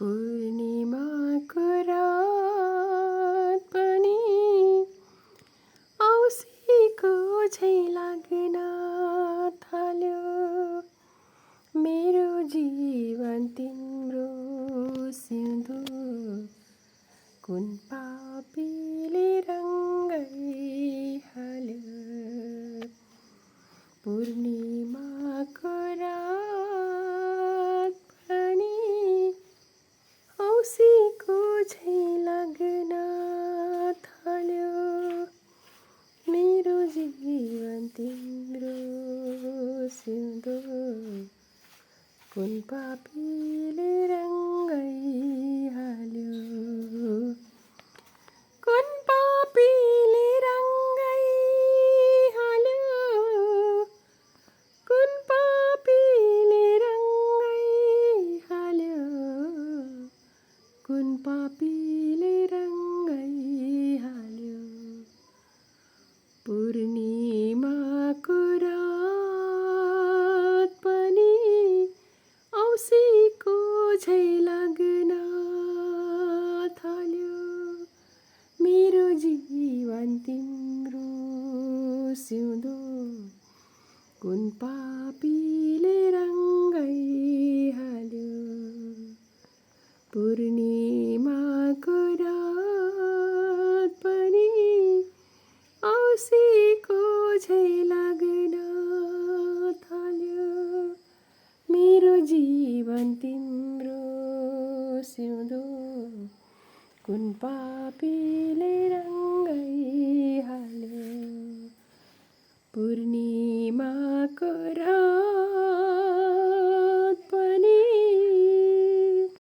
पूर्णिमाको रात पनि औँसीको झैँ लाग्न थाल्यो। मेरो जीवन तिम्रो सिउँदो कुन पापीले रङ्गाइहाल्यो। पूर्णिमाको रात पनि औँसीको झैँ लाग्न थाल्यो। मेरो जीवन तिम्रो सिउँदो कुन पापीले रङ्गाइहाल्यो। कुन पापीले रङ्गाइहाल्यो। कुन पापीले रङ्गाइहाल्यो। कुन पापीले रङ्गाइहाल्यो। पूर्णिमाको रात पनि औँसीको झैँ लाग्न थाल्यो। मेरो जीवन तिम्रो सिउँदो कुन पापीले रङ्गाइहाल्यो। पूर्णिमाको रात पनि औँसीको झैँ लाग्न थाल्यो। मेरो जीवन तिम्रो सिउँदो कुन पापीले रङ्गाइहाल्यो। पूर्णिमाको रात